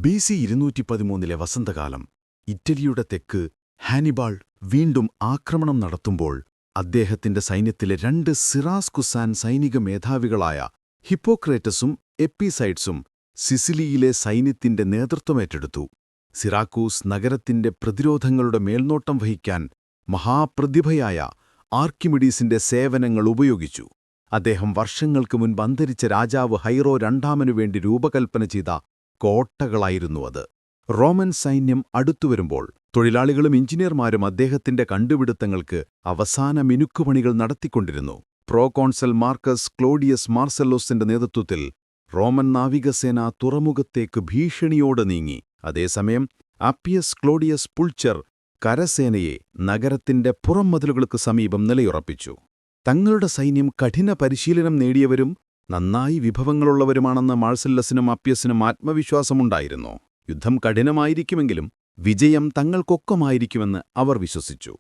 BC 213 വസന്തകാലം ഇറ്റലിയുടെ തെക്ക് ഹാനിബാൾ വീണ്ടും ആക്രമണം നടത്തുമ്പോൾ അദ്ദേഹത്തിന്റെ സൈന്യത്തിലെ 2 സിറാസ്കുസാൻ സൈനിക മേധാവികളായ ഹിപ്പോക്രേറ്റസും എപ്പിസൈഡ്സും സിസിലിയിലെ സൈന്യത്തിന്റെ നേതൃത്വമേറ്റെടുത്തു. സിറാക്കൂസ് നഗരത്തിന്റെ പ്രതിരോധങ്ങളുടെ മേൽനോട്ടം വഹിക്കാൻ മഹാപ്രതിഭയായ ആർക്കിമിഡീസിന്റെ സേവനങ്ങൾ ഉപയോഗിച്ചു. അദ്ദേഹം വർഷങ്ങൾക്ക് മുൻപ് അന്തരിച്ച രാജാവ് ഹൈറോ രണ്ടാമനുവേണ്ടി രൂപകൽപ്പന ചെയ്ത കോട്ടകളായിരുന്നു അത്. റോമൻ സൈന്യം അടുത്തുവരുമ്പോൾ തൊഴിലാളികളും എഞ്ചിനീയർമാരും അദ്ദേഹത്തിന്റെ കണ്ടുപിടുത്തങ്ങൾക്ക് അവസാന മിനുക്കുപണികൾ നടത്തിക്കൊണ്ടിരുന്നു. പ്രോകോൺസൽ മാർക്കസ് ക്ലോഡിയസ് മാർസെല്ലോസിന്റെ നേതൃത്വത്തിൽ റോമൻ നാവികസേന തുറമുഖത്തേക്ക് ഭീഷണിയോടെ നീങ്ങി. അതേസമയം അപ്പിയസ് ക്ലോഡിയസ് പുൾച്ചർ കരസേനയെ നഗരത്തിന്റെ പുറംമതിലുകൾക്ക് സമീപം നിലയുറപ്പിച്ചു. തങ്ങളുടെ സൈന്യം കഠിന പരിശീലനം നേടിയവരും നന്നായി വിഭവങ്ങളുള്ളവരുമാണെന്ന് മാർസെല്ലസിനും അപ്പിയസിനും ആത്മവിശ്വാസമുണ്ടായിരുന്നു. യുദ്ധം കഠിനമായിരിക്കുമെങ്കിലും വിജയം തങ്ങൾക്കൊപ്പമായിരിക്കുമെന്ന് അവർ വിശ്വസിച്ചു.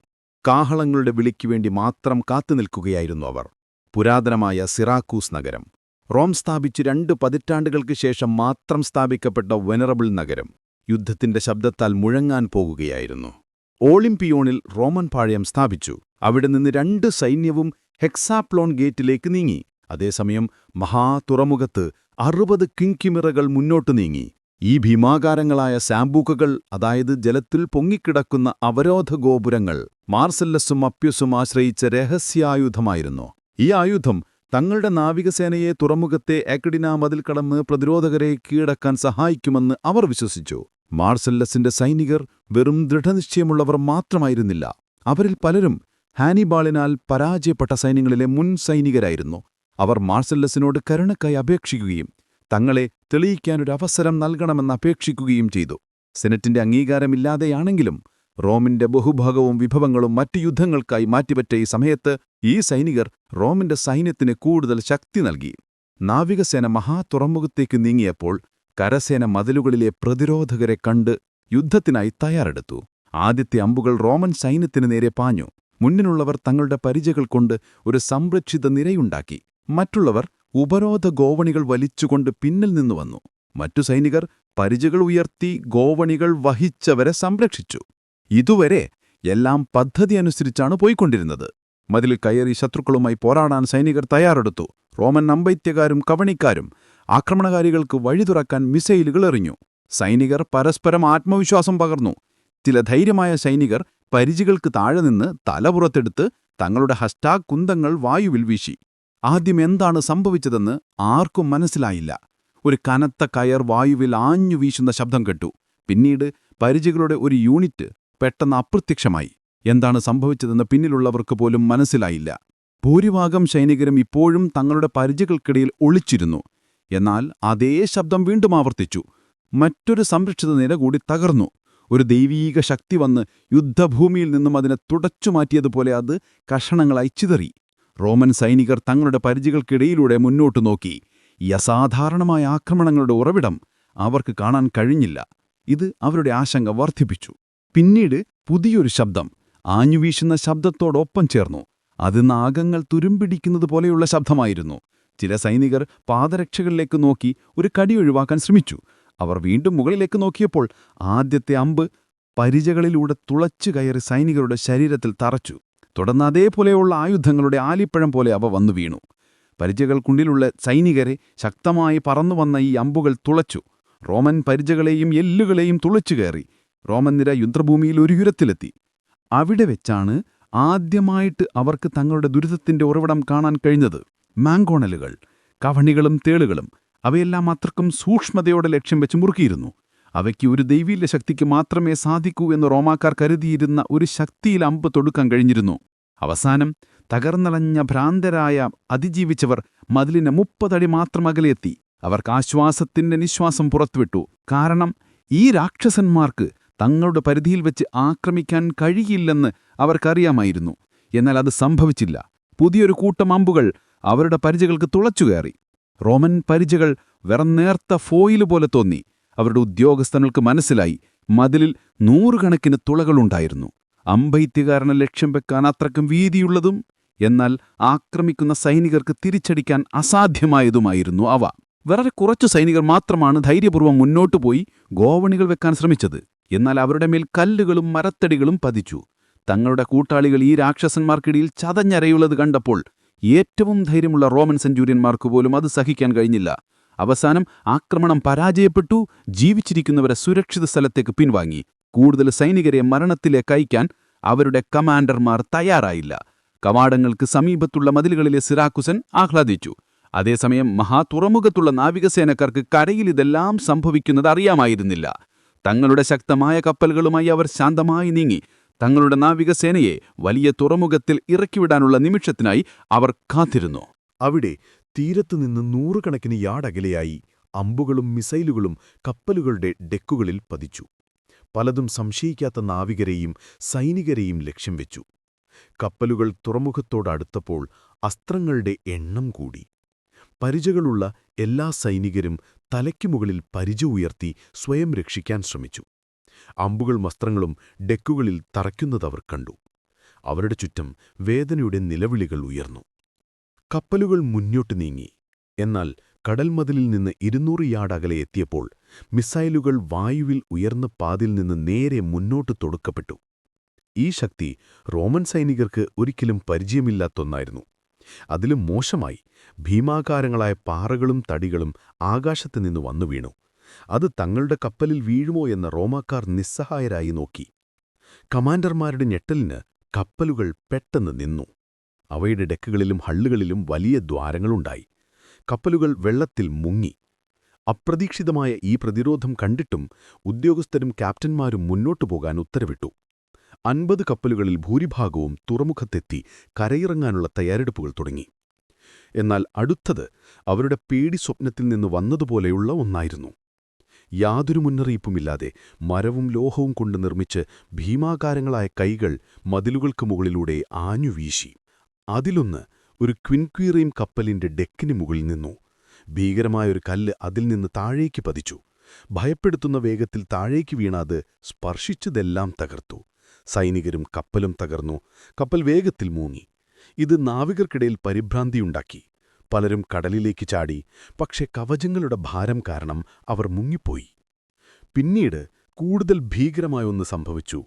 കാഹളങ്ങളുടെ വിളിക്കുവേണ്ടി മാത്രം കാത്തുനിൽക്കുകയായിരുന്നു അവർ. പുരാതനമായ സിറാക്കൂസ് നഗരം, റോം സ്ഥാപിച്ച് 2 പതിറ്റാണ്ടുകൾക്ക് ശേഷം മാത്രം സ്ഥാപിക്കപ്പെട്ട വെനറബിൾ നഗരം, യുദ്ധത്തിന്റെ ശബ്ദത്താൽ മുഴങ്ങാൻ പോകുകയായിരുന്നു. ഓളിംപിയോണിൽ റോമൻ പാളയം സ്ഥാപിച്ചു. അവിടെ നിന്ന് 2 സൈന്യവും ഹെക്സാപ്ലോൺ ഗേറ്റിലേക്ക് നീങ്ങി. അതേസമയം മഹാതുറമുഖത്ത് 60 കിങ്കിമിറകൾ മുന്നോട്ടു നീങ്ങി. ഈ ഭീമാകാരങ്ങളായ സാംബൂക്കുകൾ, അതായത് ജലത്തിൽ പൊങ്ങിക്കിടക്കുന്ന അവരോധ ഗോപുരങ്ങൾ, മാർസെല്ലസും അപ്യസും ആശ്രയിച്ച രഹസ്യായുധമായിരുന്നു. ഈ ആയുധം തങ്ങളുടെ നാവികസേനയെ തുറമുഖത്തെ എക്കഡിന മതിൽ കടന്ന് പ്രതിരോധകരെ കീഴടക്കാൻ സഹായിക്കുമെന്ന് അവർ വിശ്വസിച്ചു. മാർസെല്ലസിന്റെ സൈനികർ വെറും ദൃഢനിശ്ചയമുള്ളവർ മാത്രമായിരുന്നില്ല. അവരിൽ പലരും ഹാനിബാളിനാൽ പരാജയപ്പെട്ട സൈന്യങ്ങളിലെ മുൻ സൈനികരായിരുന്നു. അവർ മാർസെല്ലസിനോട് കരുണയ്ക്കായി അപേക്ഷിക്കുകയും തങ്ങളെ തെളിയിക്കാനൊരവസരം നൽകണമെന്ന് അപേക്ഷിക്കുകയും ചെയ്തു. സെനറ്റിന്റെ അംഗീകാരമില്ലാതെയാണെങ്കിലും റോമിന്റെ ബഹുഭാഗവും വിഭവങ്ങളും മറ്റു യുദ്ധങ്ങൾക്കായി മാറ്റിവറ്റ ഈ സമയത്ത് ഈ സൈനികർ റോമിന്റെ സൈന്യത്തിന് കൂടുതൽ ശക്തി നൽകി. നാവികസേന മഹാതുറമുഖത്തേക്ക് നീങ്ങിയപ്പോൾ കരസേന മതിലുകളിലെ പ്രതിരോധകരെ കണ്ട് യുദ്ധത്തിനായി തയ്യാറെടുത്തു. ആദ്യത്തെ അമ്പുകൾ റോമൻ സൈന്യത്തിന് നേരെ പാഞ്ഞു. മുന്നിലുള്ളവർ തങ്ങളുടെ പരിചകൾ കൊണ്ട് ഒരു സംരക്ഷിത നിരയുണ്ടാക്കി. മറ്റുള്ളവർ ഉപരോധ ഗോവണികൾ വലിച്ചുകൊണ്ട് പിന്നിൽ നിന്നു വന്നു. മറ്റു സൈനികർ പരിചകൾ ഉയർത്തി ഗോവണികൾ വഹിച്ചവരെ സംരക്ഷിച്ചു. ഇതുവരെ എല്ലാം പദ്ധതി അനുസരിച്ചാണ് പോയിക്കൊണ്ടിരുന്നത്. മതിലിൽ കയറി ശത്രുക്കളുമായി പോരാടാൻ സൈനികർ തയ്യാറെടുത്തു. റോമൻ അമ്പൈത്യക്കാരും കവണിക്കാരും ആക്രമണകാരികൾക്ക് വഴി തുറക്കാൻ മിസൈലുകൾ എറിഞ്ഞു. സൈനികർ പരസ്പരം ആത്മവിശ്വാസം പകർന്നു. ചില ധൈര്യമായ സൈനികർ പരിചകൾക്ക് താഴെ നിന്ന് തലപുറത്തെടുത്ത് തങ്ങളുടെ ഹസ്താകുന്തങ്ങൾ വായുവിൽ വീശി. ആദ്യം എന്താണ് സംഭവിച്ചതെന്ന് ആർക്കും മനസ്സിലായില്ല. ഒരു കനത്ത കയർ വായുവിൽ ആഞ്ഞു വീശുന്ന ശബ്ദം കേട്ടു. പിന്നീട് പരിചകളുടെ ഒരു യൂണിറ്റ് പെട്ടെന്ന് അപ്രത്യക്ഷമായി. എന്താണ് സംഭവിച്ചതെന്ന് പിന്നിലുള്ളവർക്ക് പോലും മനസ്സിലായില്ല. ഭൂരിഭാഗം സൈനികരും ഇപ്പോഴും തങ്ങളുടെ പരിചകൾക്കിടയിൽ ഒളിച്ചിരുന്നു. എന്നാൽ അതേ ശബ്ദം വീണ്ടും ആവർത്തിച്ചു. മറ്റൊരു സംരക്ഷിത നിര കൂടി തകർന്നു. ഒരു ദൈവീക ശക്തി വന്ന് യുദ്ധഭൂമിയിൽ നിന്നും അതിനെ തുടച്ചുമാറ്റിയതുപോലെ അത് കഷണങ്ങളായി ചിതറി. റോമൻ സൈനികർ തങ്ങളുടെ പരിചകൾക്കിടയിലൂടെ മുന്നോട്ടു നോക്കി. ഈ അസാധാരണമായ ആക്രമണങ്ങളുടെ ഉറവിടം അവർക്ക് കാണാൻ കഴിഞ്ഞില്ല. ഇത് അവരുടെ ആശങ്ക വർദ്ധിപ്പിച്ചു. പിന്നീട് പുതിയൊരു ശബ്ദം ആഞ്ഞുവീശുന്ന ശബ്ദത്തോടൊപ്പം ചേർന്നു. അത് നാഗങ്ങൾ തുരുമ്പിടിക്കുന്നത് പോലെയുള്ള ശബ്ദമായിരുന്നു. ചില സൈനികർ പാദരക്ഷകളിലേക്ക് നോക്കി ഒരു കടി ഒഴിവാക്കാൻ ശ്രമിച്ചു. അവർ വീണ്ടും മുകളിലേക്ക് നോക്കിയപ്പോൾ ആദ്യത്തെ അമ്പ് പരിചകളിലൂടെ തുളച്ചു കയറി സൈനികരുടെ ശരീരത്തിൽ തറച്ചു. തുടർന്ന് അതേപോലെയുള്ള ആയുധങ്ങളുടെ ആലിപ്പഴം പോലെ അവ വന്നു വീണു. പരിചകൾക്കുള്ളിലുള്ള സൈനികരെ ശക്തമായി പറന്നുവന്ന ഈ അമ്പുകൾ തുളച്ചു. റോമൻ പരിചകളെയും എല്ലുകളെയും തുളച്ചു കയറി. റോമൻ നിര യുദ്ധഭൂമിയിൽ ഒരു ഉയരത്തിലെത്തി. അവിടെ വെച്ചാണ് ആദ്യമായിട്ട് അവർക്ക് തങ്ങളുടെ ദുരിതത്തിന്റെ ഉറവിടം കാണാൻ കഴിഞ്ഞത്. മാങ്കോണലുകൾ, കവണികളും തേളുകളും അവയെല്ലാം അത്രക്കും സൂക്ഷ്മതയോടെ ലക്ഷ്യം വെച്ച് മുറുക്കിയിരുന്നു. അവയ്ക്ക് ഒരു ദൈവീയ ശക്തിക്ക് മാത്രമേ സാധിക്കൂ എന്ന് റോമാക്കാർ കരുതിയിരുന്ന ഒരു ശക്തിയിൽ അമ്പ് തൊടുക്കാൻ കഴിഞ്ഞിരുന്നു. അവസാനം തകർന്നളഞ്ഞ ഭ്രാന്തരായ അതിജീവിച്ചവർ മതിലിന് 30 അടി മാത്രം അകലെയെത്തി. അവർക്ക് ആശ്വാസത്തിന്റെ നിശ്വാസം പുറത്തുവിട്ടു. കാരണം ഈ രാക്ഷസന്മാർക്ക് തങ്ങളുടെ പരിധിയിൽ വെച്ച് ആക്രമിക്കാൻ കഴിയില്ലെന്ന് അവർക്കറിയാമായിരുന്നു. എന്നാൽ അത് സംഭവിച്ചില്ല. പുതിയൊരു കൂട്ടം അമ്പുകൾ അവരുടെ പരിചകൾക്ക് തുളച്ചുകയറി. റോമൻ പരിചകൾ വെറന്നേർത്ത ഫോയില് പോലെ തോന്നി. അവരുടെ ഉദ്യോഗസ്ഥർക്ക് മനസ്സിലായി മതിലിൽ 100 കണക്കിന് തുളകളുണ്ടായിരുന്നു. അമ്പൈത്യകാരനെ ലക്ഷ്യം വെക്കാൻ അത്രക്കും വീതിയുള്ളതും എന്നാൽ ആക്രമിക്കുന്ന സൈനികർക്ക് തിരിച്ചടിക്കാൻ അസാധ്യമായതുമായിരുന്നു അവ. വളരെ കുറച്ചു സൈനികർ മാത്രമാണ് ധൈര്യപൂർവ്വം മുന്നോട്ടു പോയി ഗോവണികൾ വെക്കാൻ ശ്രമിച്ചത്. എന്നാൽ അവരുടെ മേൽ കല്ലുകളും മരത്തടികളും പതിച്ചു. തങ്ങളുടെ കൂട്ടാളികൾ ഈ രാക്ഷസന്മാർക്കിടയിൽ ചതഞ്ഞരയുള്ളത് കണ്ടപ്പോൾ ഏറ്റവും ധൈര്യമുള്ള റോമൻ സെഞ്ചൂര്യന്മാർക്ക് പോലും അത് സഹിക്കാൻ കഴിഞ്ഞില്ല. അവസാനം ആക്രമണം പരാജയപ്പെട്ടു. ജീവിച്ചിരിക്കുന്നവരെ സുരക്ഷിത സ്ഥലത്തേക്ക് പിൻവാങ്ങി. കൂടുതൽ സൈനികരെ മരണത്തിലേക്ക് അയക്കാൻ അവരുടെ കമാൻഡർമാർ തയ്യാറായില്ല. കവാടങ്ങൾക്ക് സമീപത്തുള്ള മതിലുകളിലെ സിറാക്കുസൻ ആഹ്ലാദിച്ചു. അതേസമയം മഹാതുറമുഖത്തുള്ള നാവികസേനക്കാർക്ക് കരയിൽ ഇതെല്ലാം സംഭവിക്കുന്നത് അറിയാമായിരുന്നില്ല. തങ്ങളുടെ ശക്തമായ കപ്പലുകളുമായി അവർ ശാന്തമായി നീങ്ങി. തങ്ങളുടെ നാവികസേനയെ വലിയ തുറമുഖത്തിൽ ഇറക്കിവിടാനുള്ള നിമിഷത്തിനായി അവർ കാത്തിരുന്നു. അവിടെ തീരത്തുനിന്ന് 100 കണക്കിന് യാർഡകലെയായി അമ്പുകളും മിസൈലുകളും കപ്പലുകളുടെ ഡെക്കുകളിൽ പതിച്ചു. പലതും സംശയിക്കാത്ത നാവികരെയും സൈനികരെയും ലക്ഷ്യം വെച്ചു. കപ്പലുകൾ തുറമുഖത്തോടടുത്തപ്പോൾ അസ്ത്രങ്ങളുടെ എണ്ണം കൂടി. പരിചകളുള്ള എല്ലാ സൈനികരും തലയ്ക്കു മുകളിൽ പരിച ഉയർത്തി സ്വയം രക്ഷിക്കാൻ ശ്രമിച്ചു. അമ്പുകൾ വസ്ത്രങ്ങളും ഡെക്കുകളിൽ തറയ്ക്കുന്നതവർ കണ്ടു. അവരുടെ ചുറ്റും വേദനയുടെ നിലവിളികൾ ഉയർന്നു. കപ്പലുകൾ മുന്നോട്ട് നീങ്ങി. എന്നാൽ കടൽമതിലിൽ നിന്ന് 200 യാർഡ് അകലെ എത്തിയപ്പോൾ മിസൈലുകൾ വായുവിൽ ഉയർന്ന പാതിൽ നിന്ന് നേരെ മുന്നോട്ട് തൊടുക്കപ്പെട്ടു. ഈ ശക്തി റോമൻ സൈനികർക്ക് ഒരിക്കലും പരിചയമില്ലാത്തൊന്നായിരുന്നു. അതിലും മോശമായി ഭീമാകാരങ്ങളായ പാറകളും തടികളും ആകാശത്ത് നിന്ന് വന്നു വീണു. അത് തങ്ങളുടെ കപ്പലിൽ വീഴുമോ എന്ന റോമാക്കാർ നിസ്സഹായരായി നോക്കി. കമാൻഡർമാരുടെ ഞെട്ടലിന് കപ്പലുകൾ പെട്ടെന്ന് നിന്നു. അവയുടെ ഡെക്കുകളിലും ഹള്ളുകളിലും വലിയ ദ്വാരങ്ങളുണ്ടായി. കപ്പലുകൾ വെള്ളത്തിൽ മുങ്ങി. അപ്രതീക്ഷിതമായ ഈ പ്രതിരോധം കണ്ടിട്ടും ഉദ്യോഗസ്ഥരും ക്യാപ്റ്റന്മാരും മുന്നോട്ടു പോകാൻ ഉത്തരവിട്ടു. 50 കപ്പലുകളിൽ ഭൂരിഭാഗവും തുറമുഖത്തെത്തി കരയിറങ്ങാനുള്ള തയ്യാറെടുപ്പുകൾ തുടങ്ങി. എന്നാൽ അടുത്തത് അവരുടെ പേടി സ്വപ്നത്തിൽ നിന്ന് വന്നതുപോലെയുള്ള ഒന്നായിരുന്നു. യാതൊരു മുന്നറിയിപ്പുമില്ലാതെ മരവും ലോഹവും കൊണ്ട് നിർമ്മിച്ച് ഭീമാകാരങ്ങളായ കൈകൾ മതിലുകൾക്ക് മുകളിലൂടെ ആഞ്ഞുവീശി. അതിലൊന്ന് ഒരു ക്വിൻക്വീറിയം കപ്പലിന്റെ ഡെക്കിന് മുകളിൽ നിന്നു. ഭീകരമായൊരു കല്ല് അതിൽ നിന്ന് താഴേക്ക് പതിച്ചു. ഭയപ്പെടുത്തുന്ന വേഗത്തിൽ താഴേക്ക് വീണ അത് സ്പർശിച്ചതെല്ലാം തകർത്തു. സൈനികരും കപ്പലും തകർന്നു. കപ്പൽ വേഗത്തിൽ മൂങ്ങി. ഇത് നാവികർക്കിടയിൽ പരിഭ്രാന്തിയുണ്ടാക്കി. പലരും കടലിലേക്ക് ചാടി. പക്ഷേ കവചങ്ങളുടെ ഭാരം കാരണം അവർ മുങ്ങിപ്പോയി. പിന്നീട് കൂടുതൽ ഭീകരമായൊന്ന് സംഭവിച്ചു.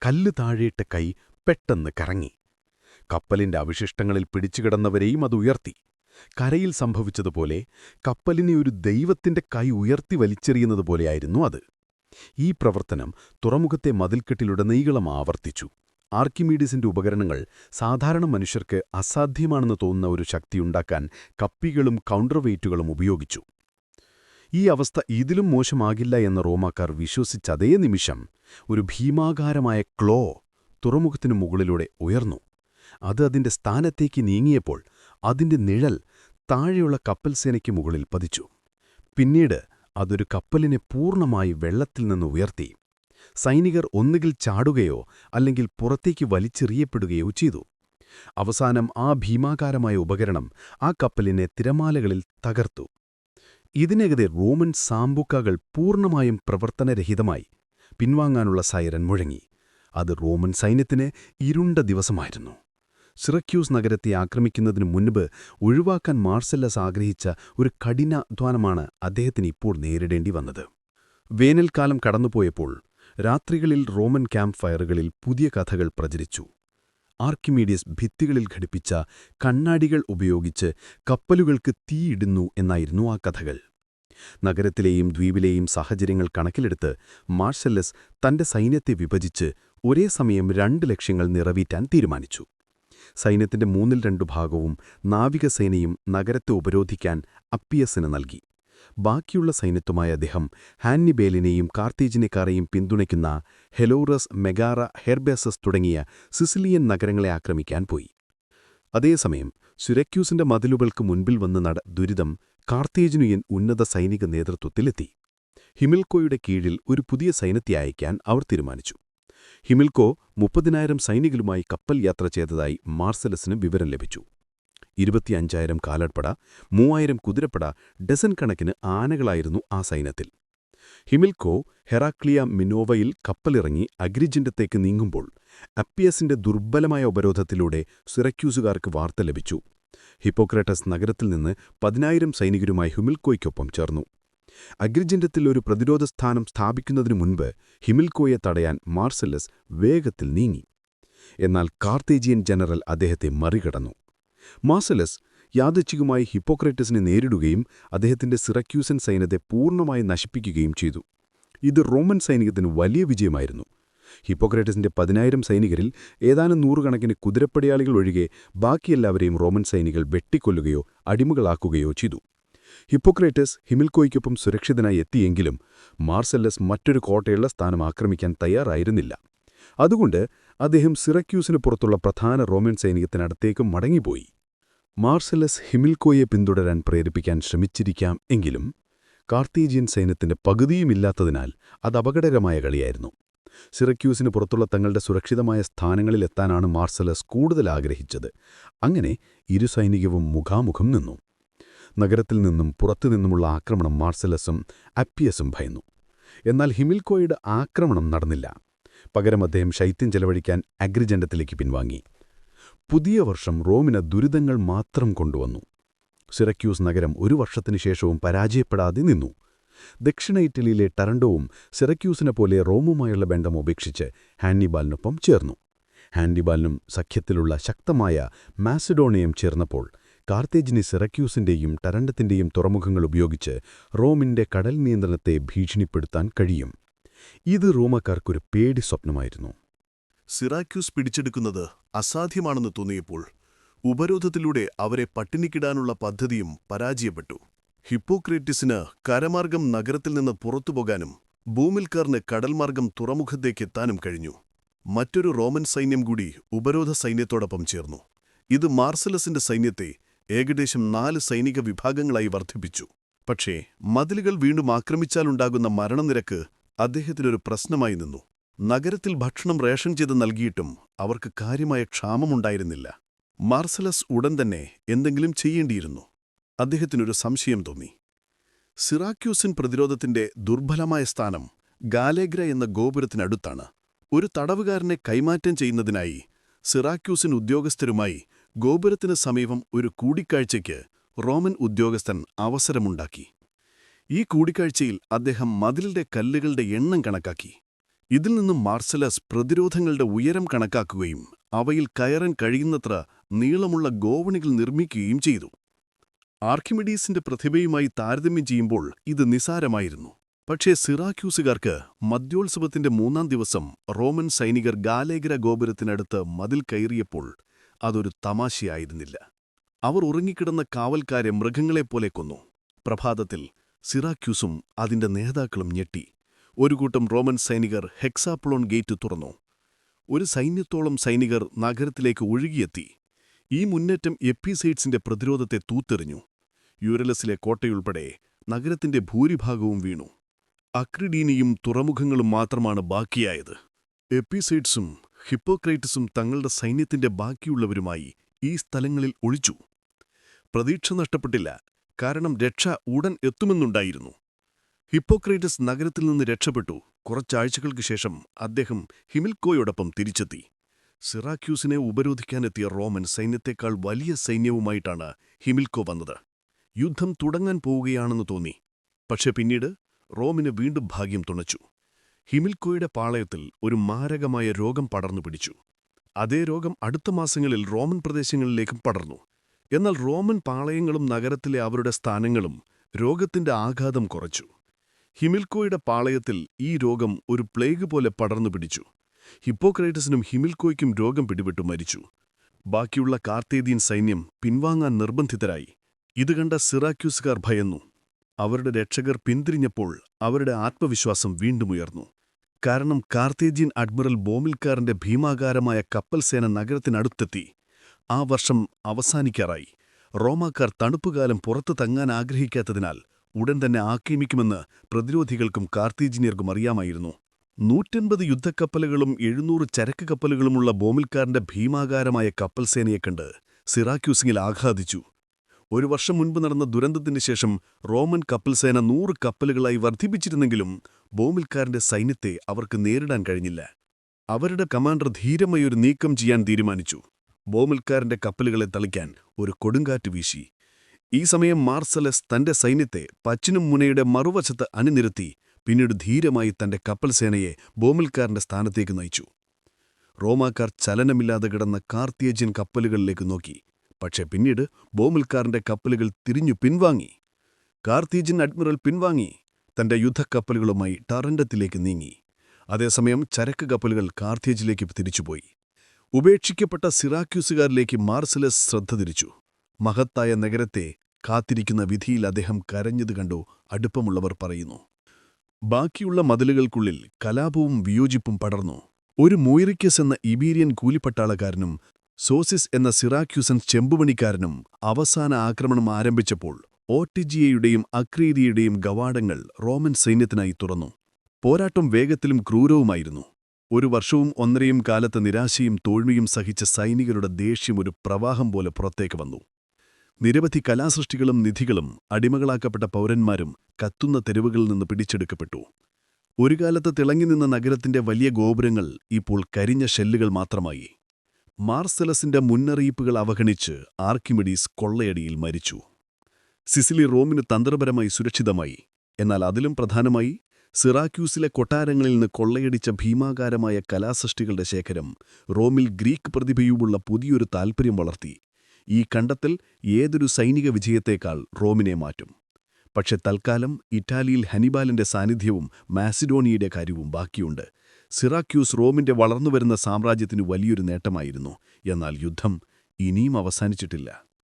കല്ല് താഴേട്ട കൈ പെട്ടെന്ന് കറങ്ങി. കപ്പലിന്റെ അവശിഷ്ടങ്ങളിൽ പിടിച്ചുകിടന്നവരെയും അത് ഉയർത്തി. കരയിൽ സംഭവിച്ചതുപോലെ കപ്പലിനെ ഒരു ദൈവത്തിന്റെ കൈ ഉയർത്തി വലിച്ചെറിയുന്നതുപോലെയായിരുന്നു അത്. ഈ പ്രവർത്തനം തുറമുഖത്തെ മതിൽക്കെട്ടിലുടനീളം ആവർത്തിച്ചു. ആർക്കിമീഡിസിന്റെ ഉപകരണങ്ങൾ സാധാരണ മനുഷ്യർക്ക് അസാധ്യമാണെന്ന് തോന്നുന്ന ഒരു ശക്തിയുണ്ടാക്കാൻ കപ്പികളും കൗണ്ടർവെയ്റ്റുകളും ഉപയോഗിച്ചു. ഈ അവസ്ഥ ഇതിലും മോശമാകില്ല എന്ന റോമാക്കാർ വിശ്വസിച്ചതേ നിമിഷം ഒരു ഭീമാകാരമായ ക്ലോ തുറമുഖത്തിനു മുകളിലൂടെ ഉയർന്നു. അത് അതിന്റെ സ്ഥാനത്തേക്ക് നീങ്ങിയപ്പോൾ അതിന്റെ നിഴൽ താഴെയുള്ള കപ്പൽ സേനയ്ക്ക് മുകളിൽ പതിച്ചു. പിന്നീട് അതൊരു കപ്പലിനെ പൂർണ്ണമായി വെള്ളത്തിൽ നിന്ന് ഉയർത്തി. സൈനികർ ഒന്നുകിൽ ചാടുകയോ അല്ലെങ്കിൽ പുറത്തേക്ക് വലിച്ചെറിയപ്പെടുകയോ ചെയ്തു. അവസാനം ആ ഭീമാകാരമായ ഉപകരണം ആ കപ്പലിനെ തിരമാലകളിൽ തകർത്തു. ഇതിനെതിരെ റോമൻ സാമ്പുക്കകൾ പൂർണ്ണമായും പ്രവർത്തനരഹിതമായി. പിൻവാങ്ങാനുള്ള സൈറൻ മുഴങ്ങി. അത് റോമൻ സൈന്യത്തിന് ഇരുണ്ട ദിവസമായിരുന്നു. സിറക്യൂസ് നഗരത്തെ ആക്രമിക്കുന്നതിനു മുൻപ് ഒഴിവാക്കാൻ മാർസെല്ലസ് ആഗ്രഹിച്ച ഒരു കഠിനാധ്വാനമാണ് അദ്ദേഹത്തിന് ഇപ്പോൾ നേരിടേണ്ടി വന്നത്. വേനൽക്കാലം കടന്നുപോയപ്പോൾ രാത്രികളിൽ റോമൻ ക്യാമ്പ് ഫയറുകളിൽ പുതിയ കഥകൾ പ്രചരിച്ചു. ആർക്കിമീഡിയസ് ഭിത്തികളിൽ ഘടിപ്പിച്ച കണ്ണാടികൾ ഉപയോഗിച്ച് കപ്പലുകൾക്ക് തീയിടുന്നു എന്നായിരുന്നു ആ കഥകൾ. നഗരത്തിലെയും ദ്വീപിലെയും സാഹചര്യങ്ങൾ കണക്കിലെടുത്ത് മാർസെല്ലസ് തന്റെ സൈന്യത്തെ വിഭജിച്ച് ഒരേ സമയം 2 ലക്ഷ്യങ്ങൾ നിറവേറ്റാൻ തീരുമാനിച്ചു. സൈന്യത്തിന്റെ 2/3 ഭാഗവും നാവികസേനയും നഗരത്തെ ഉപരോധിക്കാൻ അപ്പിയസിന് നൽകി. ബാക്കിയുള്ള സൈന്യത്തുമായ അദ്ദേഹം ഹാന്നിബേലിനെയും കാർത്തേജിനെക്കാരെയും പിന്തുണയ്ക്കുന്ന ഹെലോറസ്, മെഗാറ, ഹെർബേസസ് തുടങ്ങിയ സിസിലിയൻ നഗരങ്ങളെ ആക്രമിക്കാൻ പോയി. അതേസമയം സിറക്യൂസിന്റെ മതിലുകൾക്ക് മുൻപിൽ വന്ന് ദുരിതം കാർത്തേജിനുയൻ ഉന്നത സൈനിക നേതൃത്വത്തിലെത്തി. ഹിമിൽക്കോയുടെ കീഴിൽ ഒരു പുതിയ സൈന്യത്തെ അയക്കാൻ അവർ തീരുമാനിച്ചു. ഹിമിൽക്കോ 30,000 സൈനികരുമായി കപ്പൽ യാത്ര ചെയ്തതായി മാർസെലസിന് വിവരം ലഭിച്ചു. 25,000 കാലാൾപ്പട, 3,000 കുതിരപ്പട, ഡസൻ കണക്കിന് ആനകളായിരുന്നു ആ സൈന്യത്തിൽ. ഹിമിൽക്കോ ഹെറാക്ലിയ മിനോവയിൽ കപ്പലിറങ്ങി അഗ്രിജന്റത്തേക്ക് നീങ്ങുമ്പോൾ അപ്പിയസിന്റെ ദുർബലമായ ഉപരോധത്തിലൂടെ സിറക്യൂസുകാർക്ക് വാർത്ത ലഭിച്ചു. ഹിപ്പോക്രാറ്റസ് നഗരത്തിൽ നിന്ന് 10,000 സൈനികരുമായി ഹിമിൽക്കോയ്ക്കൊപ്പം ചേർന്നു. അഗ്രിജന്റത്തിൽ ഒരു പ്രതിരോധസ്ഥാനം സ്ഥാപിക്കുന്നതിനു മുൻപ് ഹിമിൽക്കോയെ തടയാൻ മാർസെല്ലസ് വേഗത്തിൽ നീങ്ങി. എന്നാൽ കാർത്തേജിയൻ ജനറൽ അദ്ദേഹത്തെ മറികടന്നു. മാർസെല്ലസ് യാദൃച്ഛികമായി ഹിപ്പോക്രാറ്റസിനെ നേരിടുകയും അദ്ദേഹത്തിന്റെ സിറക്യൂസൻ സൈന്യത്തെ പൂർണ്ണമായി നശിപ്പിക്കുകയും ചെയ്തു. ഇത് റോമൻ സൈനികത്തിന് വലിയ വിജയമായിരുന്നു. ഹിപ്പോക്രാറ്റസിന്റെ 10,000 സൈനികരിൽ ഏതാനും നൂറുകണക്കിന് കുതിരപ്പടയാളികൾ ഒഴികെ ബാക്കിയെല്ലാവരെയും റോമൻ സൈനികൾ വെട്ടിക്കൊല്ലുകയോ അടിമകളാക്കുകയോ ചെയ്തു. ഹിപ്പോക്രാറ്റസ് ഹിമിൽക്കോയ്ക്കൊപ്പം സുരക്ഷിതനായി എത്തിയെങ്കിലും മാർസെല്ലസ് മറ്റൊരു കോട്ടയുള്ള സ്ഥാനം ആക്രമിക്കാൻ തയ്യാറായിരുന്നില്ല. അതുകൊണ്ട് അദ്ദേഹം സിറക്യൂസിന് പുറത്തുള്ള പ്രധാന റോമൻ സൈനികത്തിനടുത്തേക്ക് മടങ്ങിപ്പോയി. മാർസെല്ലസ് ഹിമിൽക്കോയെ പിന്തുടരാൻ പ്രേരിപ്പിക്കാൻ ശ്രമിച്ചിരിക്കാം. എങ്കിലും കാർത്തേജിയൻ സൈന്യത്തിന്റെ പകുതിയുമില്ലാത്തതിനാൽ അത് അപകടകരമായ കളിയായിരുന്നു. സിറക്യൂസിന് പുറത്തുള്ള തങ്ങളുടെ സുരക്ഷിതമായ സ്ഥാനങ്ങളിലെത്താനാണ് മാർസെല്ലസ് കൂടുതൽ ആഗ്രഹിച്ചത്. അങ്ങനെ ഇരു സൈനികവും മുഖാമുഖം നിന്നു. നഗരത്തിൽ നിന്നും പുറത്തുനിന്നുമുള്ള ആക്രമണം മാർസെല്ലസും അപ്പിയസും ഭയന്നു. എന്നാൽ ഹിമിൽക്കോയുടെ ആക്രമണം നടന്നില്ല. പകരം അദ്ദേഹം ശൈത്യം ചെലവഴിക്കാൻ അഗ്രിജന്റത്തിലേക്ക് പിൻവാങ്ങി. പുതിയ വർഷം റോമിന് ദുരിതങ്ങൾ മാത്രം കൊണ്ടുവന്നു. സിറക്യൂസ് നഗരം ഒരു വർഷത്തിനു ശേഷവും പരാജയപ്പെടാതെ നിന്നു. ദക്ഷിണ ഇറ്റലിയിലെ ടറന്റോവും സിറക്യൂസിനെ പോലെ റോമുമായുള്ള ബന്ധം ഉപേക്ഷിച്ച് ഹാന്നിബാലിനൊപ്പം ചേർന്നു. ഹാന്നിബാലിനും സഖ്യത്തിലുള്ള ശക്തമായ മാസിഡോണിയയും ചേർന്നപ്പോൾ കാർത്തേജിന് സിറക്യൂസിന്റെയും ടറന്റത്തിന്റെയും തുറമുഖങ്ങൾ ഉപയോഗിച്ച് റോമിന്റെ കടൽ നിയന്ത്രണത്തെ ഭീഷണിപ്പെടുത്താൻ കഴിയും. ഇത് റോമക്കാർക്കൊരു പേടി സ്വപ്നമായിരുന്നു. സിറാക്യൂസ് പിടിച്ചെടുക്കുന്നത് അസാധ്യമാണെന്ന് തോന്നിയപ്പോൾ ഉപരോധത്തിലൂടെ അവരെ പട്ടിണിക്കിടാനുള്ള പദ്ധതിയും പരാജയപ്പെട്ടു. ഹിപ്പോക്രേറ്റിസിന് കരമാർഗം നഗരത്തിൽ നിന്ന് പുറത്തുപോകാനും ബൂമിൽക്കാറിന് കടൽമാർഗം തുറമുഖത്തേക്കെത്താനും കഴിഞ്ഞു. മറ്റൊരു റോമൻ സൈന്യം കൂടി ഉപരോധ സൈന്യത്തോടൊപ്പം ചേർന്നു. ഇത് മാർസെല്ലസിന്റെ സൈന്യത്തെ ഏകദേശം 4 സൈനിക വിഭാഗങ്ങളായി വർദ്ധിപ്പിച്ചു. പക്ഷേ മതിലുകൾ വീണ്ടും ആക്രമിച്ചാലുണ്ടാകുന്ന മരണനിരക്ക് അദ്ദേഹത്തിനൊരു പ്രശ്നമായി നിന്നു. നഗരത്തിൽ ഭക്ഷണം റേഷൻ ചെയ്ത് നൽകിയിട്ടും അവർക്ക് കാര്യമായ ക്ഷാമമുണ്ടായിരുന്നില്ല. മാർസെല്ലസ് ഉടൻ തന്നെ എന്തെങ്കിലും ചെയ്യേണ്ടിയിരുന്നു. അദ്ദേഹത്തിനൊരു സംശയം തോന്നി. സിറാക്യൂസിൻ പ്രതിരോധത്തിന്റെ ദുർബലമായ സ്ഥാനം ഗാലേഗ്ര എന്ന ഗോപുരത്തിനടുത്താണ്. ഒരു തടവുകാരനെ കൈമാറ്റം ചെയ്യുന്നതിനായി സിറാക്യൂസിൻ ഉദ്യോഗസ്ഥരുമായി ഗോപുരത്തിന് സമീപം ഒരു കൂടിക്കാഴ്ചയ്ക്ക് റോമൻ ഉദ്യോഗസ്ഥൻ അവസരമുണ്ടാക്കി. ഈ കൂടിക്കാഴ്ചയിൽ അദ്ദേഹം മതിലിന്റെ കല്ലുകളുടെ എണ്ണം കണക്കാക്കി. ഇതിൽ നിന്നും മാർസെല്ലസ് പ്രതിരോധങ്ങളുടെ ഉയരം കണക്കാക്കുകയും അവയിൽ കയറാൻ കഴിയുന്നത്ര നീളമുള്ള ഗോവണികൾ നിർമ്മിക്കുകയും ചെയ്തു. ആർക്കിമിഡീസിന്റെ പ്രതിഭയുമായി താരതമ്യം ചെയ്യുമ്പോൾ ഇത് നിസാരമായിരുന്നു. പക്ഷേ സിറാക്യൂസുകാർക്ക് മദ്യോത്സവത്തിന്റെ 3-ാം ദിവസം റോമൻ സൈനികർ ഗാലേഗ്ര ഗോപുരത്തിനടുത്ത് മതിൽ കയറിയപ്പോൾ അതൊരു തമാശയായിരുന്നില്ല. അവർ ഉറങ്ങിക്കിടന്ന കാവൽക്കാരെ മൃഗങ്ങളെപ്പോലെ കൊന്നു. പ്രഭാതത്തിൽ സിറാക്യൂസും അതിന്റെ നേതാക്കളും ഞെട്ടി. ഒരു കൂട്ടം റോമൻ സൈനികർ ഹെക്സാപ്ലോൺ ഗേറ്റ് തുറന്നു. ഒരു സൈന്യത്തോളം സൈനികർ നഗരത്തിലേക്ക് ഒഴുകിയെത്തി. ഈ മുന്നേറ്റം എപ്പിസൈഡ്സിന്റെ പ്രതിരോധത്തെ തൂത്തെറിഞ്ഞു. യൂരലസിലെ കോട്ടയുൾപ്പെടെ നഗരത്തിന്റെ ഭൂരിഭാഗവും വീണു. അക്രിഡീനിയും തുറമുഖങ്ങളും മാത്രമാണ് ബാക്കിയായത്. എപ്പിസൈഡ്സും ഹിപ്പോക്രൈറ്റസും തങ്ങളുടെ സൈന്യത്തിന്റെ ബാക്കിയുള്ളവരുമായി ഈ സ്ഥലങ്ങളിൽ ഒളിച്ചു. പ്രതീക്ഷ നഷ്ടപ്പെട്ടില്ല, കാരണം രക്ഷ ഉടൻ എത്തുമെന്നുണ്ടായിരുന്നു. ഹിപ്പോക്രൈറ്റസ് നഗരത്തിൽ നിന്ന് രക്ഷപ്പെട്ടു. കുറച്ചാഴ്ചകൾക്ക് ശേഷം അദ്ദേഹം ഹിമിൽക്കോയോടൊപ്പം തിരിച്ചെത്തി. സിറാക്യൂസിനെ ഉപരോധിക്കാനെത്തിയ റോമൻ സൈന്യത്തെക്കാൾ വലിയ സൈന്യവുമായിട്ടാണ് ഹിമിൽക്കോ വന്നത്. യുദ്ധം തുടങ്ങാൻ പോവുകയാണെന്ന് തോന്നി. പക്ഷെ പിന്നീട് റോമിന് വീണ്ടും ഭാഗ്യം തുണച്ചു. ഹിമിൽക്കോയുടെ പാളയത്തിൽ ഒരു മാരകമായ രോഗം പടർന്നു പിടിച്ചു. അതേ രോഗം അടുത്ത മാസങ്ങളിൽ റോമൻ പ്രദേശങ്ങളിലേക്കും പടർന്നു. എന്നാൽ റോമൻ പാളയങ്ങളും നഗരത്തിലെ അവരുടെ സ്ഥാനങ്ങളും രോഗത്തിന്റെ ആഘാതം കുറച്ചു. ഹിമിൽക്കോയുടെ പാളയത്തിൽ ഈ രോഗം ഒരു പ്ലേഗ് പോലെ പടർന്നു പിടിച്ചു. ഹിപ്പോക്രൈറ്റസിനും ഹിമിൽക്കോയ്ക്കും രോഗം പിടിപെട്ടു മരിച്ചു. ബാക്കിയുള്ള കാർത്തേദിയൻ സൈന്യം പിൻവാങ്ങാൻ നിർബന്ധിതരായി. ഇത് കണ്ട സിറാക്യൂസുകാർ ഭയന്നു. അവരുടെ രക്ഷകർ പിന്തിരിഞ്ഞപ്പോൾ അവരുടെ ആത്മവിശ്വാസം വീണ്ടും ഉയർന്നു. കാരണം കാർത്തേജിയൻ അഡ്മിറൽ ബോമിൽക്കാറിന്റെ ഭീമാകാരമായ കപ്പൽ സേന നഗരത്തിനടുത്തെത്തി. ആ വർഷം അവസാനിക്കാറായി. റോമാക്കാർ തണുപ്പുകാലം പുറത്തു തങ്ങാൻ ആഗ്രഹിക്കാത്തതിനാൽ ഉടൻ തന്നെ ആക്രമിക്കുമെന്ന് പ്രതിരോധികൾക്കും കാർത്തേജിനിയർക്കും അറിയാമായിരുന്നു. 150 യുദ്ധക്കപ്പലുകളും 700 ചരക്ക് കപ്പലുകളുമുള്ള ബോമിൽക്കാറിന്റെ ഭീമാകാരമായ കപ്പൽ സേനയെ കണ്ട് സിറാക്യൂസിൽ ആഹ്ലാദിച്ചു. ഒരു വർഷം മുൻപ് നടന്ന ദുരന്തത്തിന് ശേഷം റോമൻ കപ്പൽസേന 100 കപ്പലുകളായി വർദ്ധിപ്പിച്ചിരുന്നെങ്കിലും ബോമിൽക്കാറിന്റെ സൈന്യത്തെ അവർക്ക് നേരിടാൻ കഴിഞ്ഞില്ല. അവരുടെ കമാൻഡർ ധീരമായൊരു നീക്കം ചെയ്യാൻ തീരുമാനിച്ചു. ബോമിൽക്കാരന്റെ കപ്പലുകളെ തളിക്കാൻ ഒരു കൊടുങ്കാറ്റ് വീശി. ഈ സമയം മാർസലസ് തന്റെ സൈന്യത്തെ പച്ചിനും മുനയുടെ മറുവശത്ത് അണിനിരത്തി പിന്നീട് ധീരമായി തന്റെ കപ്പൽ സേനയെ ബോമിൽക്കാരന്റെ സ്ഥാനത്തേക്ക് നയിച്ചു. റോമാക്കാർ ചലനമില്ലാതെ കിടന്ന കാർത്തിയേജ്യൻ കപ്പലുകളിലേക്ക് നോക്കി. പക്ഷേ പിന്നീട് ബോമിൽക്കാരന്റെ കപ്പലുകൾ തിരിഞ്ഞു പിൻവാങ്ങി. കാർത്തിയേജ്യൻ അഡ്മിറൽ പിൻവാങ്ങി തന്റെ യുദ്ധക്കപ്പലുകളുമായി ടറന്റത്തിലേക്ക് നീങ്ങി. അതേസമയം ചരക്ക് കപ്പലുകൾ കാർത്തിയേജിലേക്ക് തിരിച്ചുപോയി. ഉപേക്ഷിക്കപ്പെട്ട സിറാക്യൂസുകാരിലേക്ക് മാർസലസ് ശ്രദ്ധ തിരിച്ചു. മഹത്തായ നഗരത്തെ കാത്തിരിക്കുന്ന വിധിയിൽ അദ്ദേഹം കരഞ്ഞത് കണ്ടു അടുപ്പമുള്ളവർ പറയുന്നു. ബാക്കിയുള്ള മതിലുകൾക്കുള്ളിൽ കലാപവും വിയോജിപ്പും പടർന്നു. ഒരു മൂയിറിക്കസ് എന്ന ഇബീരിയൻ കൂലിപ്പട്ടാളക്കാരനും സോസിസ് എന്ന സിറാക്യൂസൻ ചെമ്പുപണിക്കാരനും അവസാന ആക്രമണം ആരംഭിച്ചപ്പോൾ ഓട്ടിജിയയുടെയും അക്രീതിയുടെയും കവാടങ്ങൾ റോമൻ സൈന്യത്തിനായി തുറന്നു. പോരാട്ടം വേഗത്തിലും ക്രൂരവുമായിരുന്നു. 1 വർഷവും 1.5 കാലത്ത് നിരാശയും തോൽവിയും സഹിച്ച സൈനികരുടെ ദേഷ്യം ഒരു പ്രവാഹം പോലെ പുറത്തേക്ക് വന്നു. നിരവധി കലാസൃഷ്ടികളും നിധികളും അടിമകളാക്കപ്പെട്ട പൗരന്മാരും കത്തുന്ന തെരുവുകളിൽ നിന്ന് പിടിച്ചെടുക്കപ്പെട്ടു. ഒരു കാലത്ത് തിളങ്ങിനിന്ന നഗരത്തിന്റെ വലിയ ഗോപുരങ്ങൾ ഇപ്പോൾ കരിഞ്ഞ ഷെല്ലുകൾ മാത്രമായി. മാർസലസിന്റെ മുന്നറിയിപ്പുകൾ അവഗണിച്ച് ആർക്കിമിഡീസ് കൊള്ളയടിയിൽ മരിച്ചു. സിസിലി റോമിന് തന്ത്രപരമായി സുരക്ഷിതമായി. എന്നാൽ അതിലും പ്രധാനമായി സിറാക്യൂസിലെ കൊട്ടാരങ്ങളിൽ നിന്ന് കൊള്ളയടിച്ച ഭീമാകാരമായ കലാസൃഷ്ടികളുടെ ശേഖരം റോമിൽ ഗ്രീക്ക് പ്രതിഭയുമുള്ള പുതിയൊരു താൽപ്പര്യം വളർത്തി. ഈ കണ്ടെത്തൽ ഏതൊരു സൈനിക വിജയത്തേക്കാൾ റോമിനെ മാറ്റും. പക്ഷെ തൽക്കാലം ഇറ്റാലിയിൽ ഹനിബാലിന്റെ സാന്നിധ്യവും മാസിഡോണിയയുടെ കാര്യവും ബാക്കിയുണ്ട്. സിറാക്യൂസ് റോമിന്റെ വളർന്നുവരുന്ന സാമ്രാജ്യത്തിനു വലിയൊരു നേട്ടമായിരുന്നു. എന്നാൽ യുദ്ധം ഇനിയും അവസാനിച്ചിട്ടില്ല.